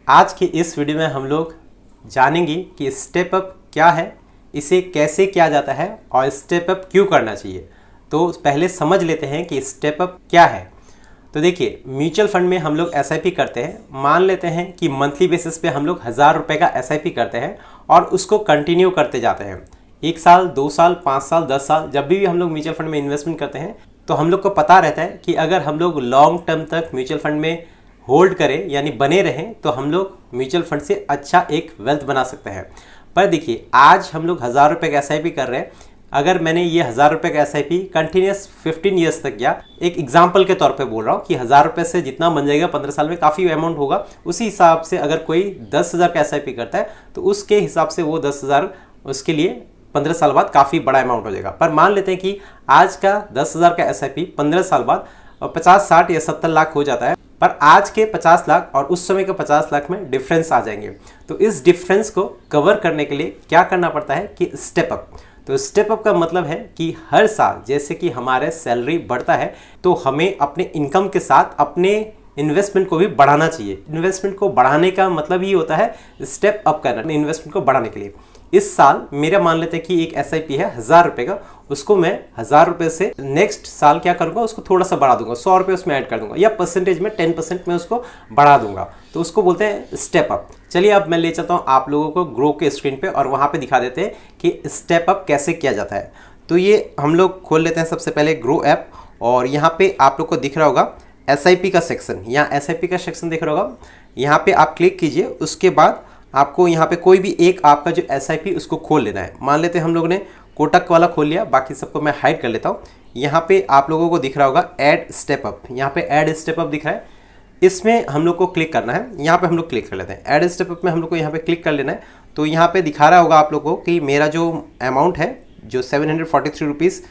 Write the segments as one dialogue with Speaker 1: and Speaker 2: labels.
Speaker 1: आज के इस वीडियो में हम लोग जानेंगे कि स्टेप अप क्या है, इसे कैसे किया जाता है और स्टेप अप क्यों करना चाहिए। तो पहले समझ लेते हैं कि स्टेप अप क्या है। तो देखिए, म्यूचुअल फंड में हम लोग एसआईपी करते हैं। मान लेते हैं कि मंथली बेसिस पे हम लोग 1000 रुपये का एसआईपी करते हैं और उसको कंटिन्यू करते जाते हैं। 1 साल, 2 साल, 5 साल, 10 साल, जब भी हम लोग म्यूचुअल फंड में इन्वेस्टमेंट करते हैं तो हम लोग को पता रहता है कि अगर हम लोग लॉन्ग टर्म तक म्यूचुअल फंड में होल्ड करें यानी बने रहें तो हम लोग म्यूचुअल फंड से अच्छा एक वेल्थ बना सकते हैं। पर देखिए, आज हम लोग 1000 रुपये का एसआईपी कर रहे हैं। अगर मैंने ये 1000 रुपये का एसआईपी कंटिन्यूस 15 ईयर्स तक किया, एक एग्जाम्पल के तौर पे बोल रहा हूँ कि 1000 रुपये से जितना बन जाएगा 15 साल में काफ़ी अमाउंट होगा। उसी हिसाब से अगर कोई 10,000 का एसआईपी करता है तो उसके हिसाब से वो 10,000 उसके लिए 15 साल बाद काफ़ी बड़ा अमाउंट हो जाएगा। पर मान लेते हैं कि आज का 10,000 का एसआईपी 15 साल बाद 50, 60 या 70 लाख हो जाता है। पर आज के 50 लाख और उस समय के 50 लाख में डिफरेंस आ जाएंगे। तो इस डिफरेंस को कवर करने के लिए क्या करना पड़ता है कि स्टेप अप। तो स्टेप अप का मतलब है कि हर साल जैसे कि हमारे सैलरी बढ़ता है तो हमें अपने इनकम के साथ अपने इन्वेस्टमेंट को भी बढ़ाना चाहिए। इन्वेस्टमेंट को बढ़ाने का मतलब ही होता है स्टेप अप करना, इन्वेस्टमेंट को बढ़ाने के लिए। इस साल मेरा मान लेते हैं कि एक एसआईपी है 1000 रुपये का, उसको मैं 1000 रुपये से नेक्स्ट साल क्या करूंगा, उसको थोड़ा सा बढ़ा दूंगा, 100 रुपये उसमें ऐड कर दूंगा या परसेंटेज में 10% में उसको बढ़ा दूंगा। तो उसको बोलते हैं स्टेप अप। चलिए अब मैं ले चलता हूँ आप लोगों को ग्रो के स्क्रीन पे और वहाँ पे दिखा देते हैं कि स्टेप अप कैसे किया जाता है। तो ये हम लोग खोल लेते हैं सबसे पहले ग्रो ऐप और यहाँ पे आप लोग को दिख रहा होगा एसआईपी का सेक्शन, यहाँ एसआईपी का सेक्शन दिख रहा होगा। यहाँ पे आप क्लिक कीजिए, उसके बाद आपको यहाँ पे कोई भी एक आपका जो एसआईपी उसको खोल लेना है। मान लेते हैं हम लोग ने कोटक वाला खोल लिया, बाकी सबको मैं हाइड कर लेता हूँ। यहाँ पे आप लोगों को दिख रहा होगा ऐड स्टेप अप, यहाँ पे ऐड स्टेप अप दिख रहा है, इसमें हम लोग को क्लिक करना है। यहाँ पे हम लोग क्लिक कर लेते हैं। ऐड स्टेप अप में हम लोग को यहाँ पे क्लिक कर लेना है। तो यहाँ पे दिखा रहा होगा आप लोगों को कि मेरा जो अमाउंट है जो 743 रुपीज़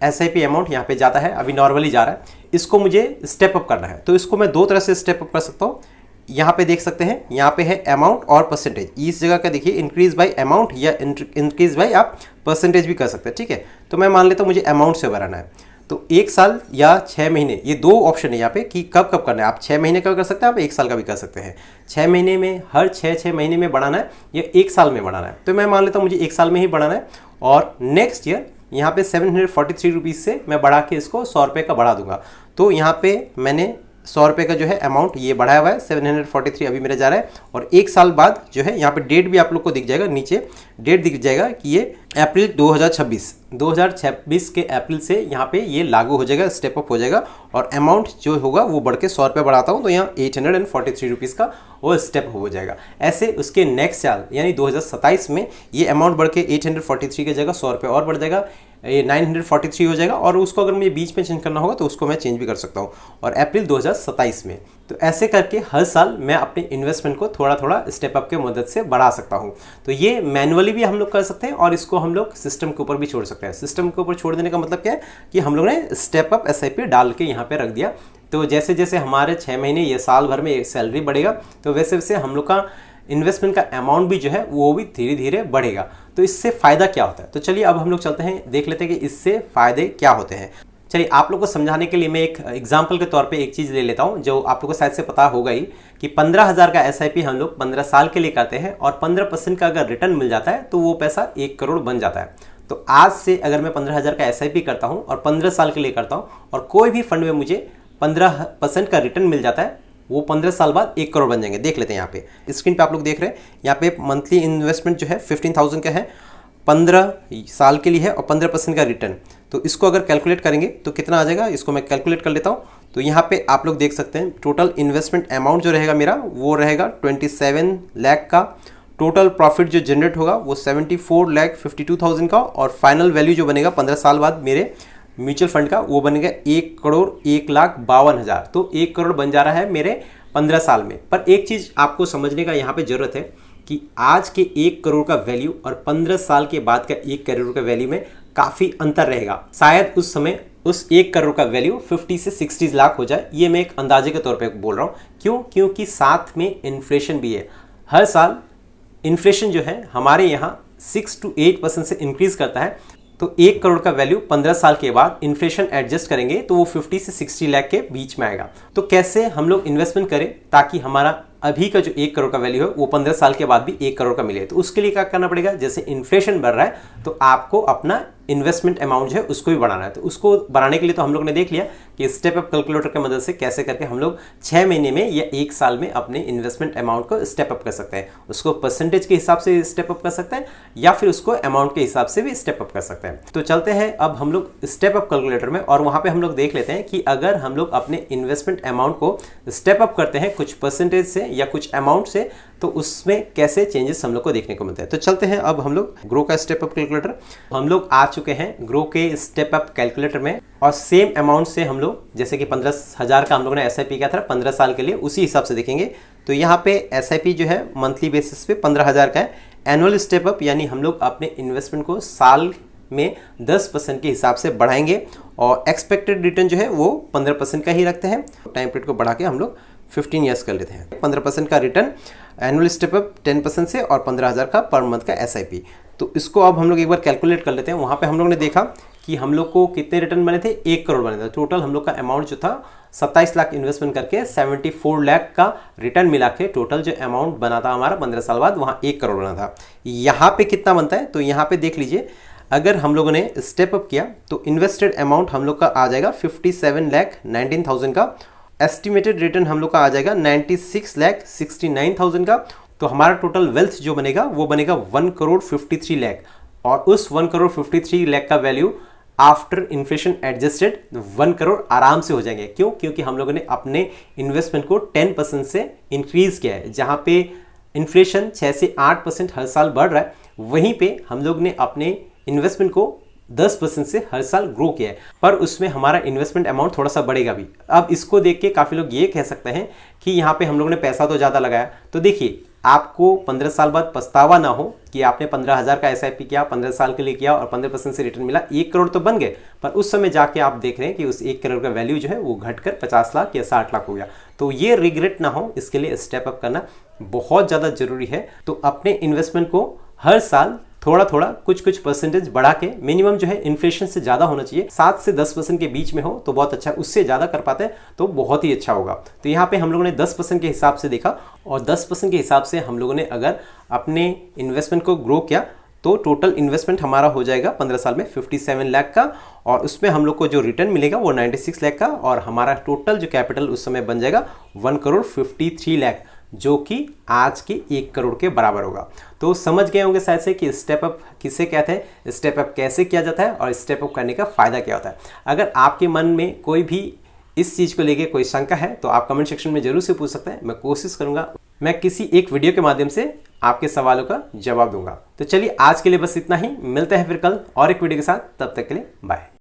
Speaker 1: एसआईपी अमाउंट यहाँ पे जाता है, अभी नॉर्मली जा रहा है। इसको मुझे स्टेप अप करना है। तो इसको मैं 2 तरह से स्टेप अप कर सकता हूँ। यहाँ पे देख सकते हैं, यहाँ पे है अमाउंट और परसेंटेज। इस जगह का देखिए इंक्रीज बाय अमाउंट या इंक्रीज बाय आप परसेंटेज भी कर सकते हैं, ठीक है। तो मैं मान लेता हूँ मुझे अमाउंट से बढ़ाना है। तो 1 साल या 6 महीने, ये 2 ऑप्शन है यहाँ पे कि कब कब करना है। आप 6 महीने का कर सकते हैं, आप 1 साल का भी कर सकते हैं। 6 महीने में, हर 6 महीने में बढ़ाना है या 1 साल में बढ़ाना है। तो मैं मान लेता हूँ मुझे 1 साल में ही बढ़ाना है और नेक्स्ट ईयर यहाँ पे 743 रुपीज़ से मैं बढ़ा के इसको 100 रुपये का बढ़ा दूंगा। तो यहाँ पे मैंने 100 रुपये का जो है अमाउंट ये बढ़ाया हुआ है, 743 अभी मेरा जा रहा है। और 1 साल बाद जो है यहाँ पे डेट भी आप लोग को दिख जाएगा, नीचे डेट दिख जाएगा कि ये अप्रैल 2026 के अप्रैल से यहाँ पे ये लागू हो जाएगा, स्टेप अप हो जाएगा। और अमाउंट जो होगा वो बढ़ के 100 रुपये बढ़ाता हूँ तो यहाँ 843 रुपीज़ का वो स्टेप हो जाएगा। ऐसे उसके नेक्स्ट साल यानी 2027 में ये अमाउंट बढ़ के 843 की जगह 100 रुपये और बढ़ जाएगा, ये 943 हो जाएगा। और उसको अगर मुझे बीच में चेंज करना होगा तो उसको मैं चेंज भी कर सकता हूँ, और अप्रैल 2027 में। तो ऐसे करके हर साल मैं अपने इन्वेस्टमेंट को थोड़ा थोड़ा स्टेप अप के मदद से बढ़ा सकता हूँ। तो ये मैनुअली भी हम लोग कर सकते हैं और इसको हम लोग सिस्टम के ऊपर भी छोड़ सकते हैं। सिस्टम के ऊपर छोड़ देने का मतलब क्या है कि हम लोग ने स्टेप अप एसआईपी डाल के यहाँ पे रख दिया। तो जैसे जैसे हमारे 6 महीने या साल भर में सैलरी बढ़ेगा तो वैसे वैसे हम लोग का इन्वेस्टमेंट का अमाउंट भी जो है वो भी धीरे धीरे बढ़ेगा। तो इससे फ़ायदा क्या होता है, तो चलिए अब हम लोग चलते हैं, देख लेते हैं कि इससे फ़ायदे क्या होते हैं। चलिए आप लोग को समझाने के लिए मैं एक एग्जाम्पल के तौर पे एक चीज़ ले लेता हूँ जो आप लोग को शायद से पता होगा ही कि 15,000 का एसआईपी हम लोग 15 साल के लिए करते हैं और 15% का अगर रिटर्न मिल जाता है तो वो पैसा 1 करोड़ बन जाता है। तो आज से अगर मैं 15,000 का एसआईपी करता हूँ और 15 साल के लिए करता हूँ और कोई भी फंड में मुझे 15% का रिटर्न मिल जाता है, वो 15 साल बाद 1 करोड़ बन जाएंगे। देख लेते हैं यहाँ पे स्क्रीन पे आप लोग देख रहे हैं, यहाँ पे मंथली इन्वेस्टमेंट जो है 15,000 का है, 15 साल के लिए है और 15% का रिटर्न। तो इसको अगर कैलकुलेट करेंगे तो कितना आ जाएगा, इसको मैं कैलकुलेट कर लेता हूँ। तो यहाँ पे आप लोग देख सकते हैं टोटल इन्वेस्टमेंट अमाउंट जो रहेगा मेरा वो रहेगा 27 लाख का। टोटल प्रॉफिट जो जनरेट होगा वो 74,52,000 का, और फाइनल वैल्यू जो बनेगा 15 साल बाद मेरे म्यूचुअल फंड का वो बनेगा 1,01,52,000। तो 1 करोड़ बन जा रहा है मेरे 15 साल में। पर एक चीज़ आपको समझने का यहाँ पे ज़रूरत है कि आज के 1 करोड़ का वैल्यू और 15 साल के बाद का 1 करोड़ का वैल्यू में काफ़ी अंतर रहेगा। शायद उस समय उस 1 करोड़ का वैल्यू 50 से 60 लाख हो जाए। ये मैं एक अंदाजे के तौर पे बोल रहा हूँ। क्यों? क्योंकि साथ में इन्फ्लेशन भी है। हर साल इन्फ्लेशन जो है हमारे यहाँ 6 to 8% से इंक्रीज करता है। तो 1 करोड़ का वैल्यू 15 साल के बाद इन्फ्लेशन एडजस्ट करेंगे तो वो 50 से 60 लाख के बीच में आएगा। तो कैसे हम लोग इन्वेस्टमेंट करें ताकि हमारा अभी का जो 1 करोड़ का वैल्यू है वो 15 साल के बाद भी 1 करोड़ का मिले। तो उसके लिए क्या करना पड़ेगा, जैसे इन्फ्लेशन बढ़ रहा है तो आपको अपना इन्वेस्टमेंट अमाउंट जो है उसको भी बढ़ाना है। तो उसको बढ़ाने के लिए तो हम लोग ने देख लिया कि स्टेप अप कैलकुलेटर की मदद से कैसे करके हम लोग 6 महीने में या 1 साल में अपने इन्वेस्टमेंट अमाउंट को स्टेप अप कर सकते हैं। उसको परसेंटेज के हिसाब से स्टेप अप कर सकते हैं या फिर उसको अमाउंट के हिसाब से भी स्टेप अप कर सकते हैं। तो चलते हैं अब हम लोग स्टेप अप कैलकुलेटर में, और वहां पे हम लोग देख लेते हैं कि अगर हम लोग अपने इन्वेस्टमेंट अमाउंट को स्टेप अप करते हैं कुछ परसेंटेज से या कुछ अमाउंट से, तो उसमें कैसे चेंजेस हम लोग को देखने को मिलते हैं। तो चलते हैं अब हम लोग ग्रो का स्टेप अप कैलकुलेटर, हम लोग आ चुके हैं ग्रो के स्टेप अप कैलकुलेटर में, और सेम अमाउंट से हम लोग जैसे कि 15,000 का हम लोगों ने SIP किया था 15 साल के लिए, उसी हिसाब से देखेंगे। तो यहाँ पे SIP जो है मंथली बेसिस पे 15,000 का है। एनुअल स्टेप अप यानी हम लोग अपने इन्वेस्टमेंट को साल में 10% के हिसाब से बढ़ाएंगे, और एक्सपेक्टेड रिटर्न जो है वो 15% का ही रखते हैं। टाइम पीरियड को बढ़ा के हम लोग 15 ईयर्स कर लेते हैं। 15% का रिटर्न एनुअल स्टेप अप 10% से, और 15,000 का पर मंथ का SIP। तो इसको अब हम लोग एक बार कैलकुलेट कर लेते हैं। वहाँ पे हम लोग ने देखा कि हम लोग को कितने रिटर्न बने थे, 1 करोड़ बने थे। टोटल हम लोग का अमाउंट जो था 27 लाख इन्वेस्टमेंट करके 74 लाख का रिटर्न मिला के टोटल जो अमाउंट बना था हमारा 15 साल बाद, वहाँ 1 करोड़ बना था। यहाँ पे कितना बनता है, तो यहाँ पे देख लीजिए, अगर हम लोगों ने स्टेप अप किया तो इन्वेस्टेड अमाउंट हम लोग का आ जाएगा 57,19,000 का। एस्टिमेटेड रिटर्न हम लोग का आ जाएगा 96,69,000 का। तो हमारा टोटल वेल्थ जो बनेगा वो बनेगा 1 करोड़ 53 लाख, और उस 1 करोड़ 53 लाख का value after inflation adjusted 1 crore आराम से हो जाएंगे। क्यों? क्योंकि हम लोगों ने अपने इन्वेस्टमेंट को 10% से इंक्रीज किया है। जहाँ पे इन्फ्लेशन 6 से 8% हर साल बढ़ रहा है, वहीं पे हम लोग ने अपने इन्वेस्टमेंट को 10% से हर साल ग्रो किया है, पर उसमें हमारा इन्वेस्टमेंट अमाउंट थोड़ा सा बढ़ेगा भी। अब इसको देख के काफ़ी लोग ये कह सकते हैं कि यहाँ पे हम लोगों ने पैसा तो ज़्यादा लगाया। तो देखिए, आपको 15 साल बाद पछतावा ना हो कि आपने 15,000 का SIP किया, 15 साल के लिए किया और 15% से रिटर्न मिला, 1 करोड़ तो बन गए, पर उस समय जाके आप देख रहे हैं कि उस 1 करोड़ का वैल्यू जो है वो घटकर 50 लाख या 60 लाख हो गया। तो ये रिग्रेट ना हो, इसके लिए स्टेप अप करना बहुत ज़्यादा जरूरी है। तो अपने इन्वेस्टमेंट को हर साल थोड़ा थोड़ा कुछ परसेंटेज बढ़ा के, मिनिमम जो है इन्फ्लेशन से ज़्यादा होना चाहिए, 7 से 10% के बीच में हो तो बहुत अच्छा, उससे ज़्यादा कर पाते हैं तो बहुत ही अच्छा होगा। तो यहाँ पे हम लोगों ने 10% के हिसाब से देखा, और 10% के हिसाब से हम लोगों ने अगर अपने इन्वेस्टमेंट को ग्रो किया तो टोटल इन्वेस्टमेंट हमारा हो जाएगा 15 साल में 57 लाख का, और उसमें हम लोग को जो रिटर्न मिलेगा वो 96 लाख का, और हमारा टोटल जो कैपिटल उस समय बन जाएगा 1 करोड़ 53 लाख, जो कि आज के 1 करोड़ के बराबर होगा। तो समझ गए होंगे शायद से कि स्टेप अप किसे कहते हैं, स्टेप अप कैसे किया जाता है, और स्टेप अप करने का फ़ायदा क्या होता है। अगर आपके मन में कोई भी इस चीज़ को लेके कोई शंका है तो आप कमेंट सेक्शन में जरूर से पूछ सकते हैं। मैं कोशिश करूंगा मैं किसी एक वीडियो के माध्यम से आपके सवालों का जवाब दूंगा। तो चलिए, आज के लिए बस इतना ही। मिलते हैं फिर कल और एक वीडियो के साथ, तब तक के लिए बाय।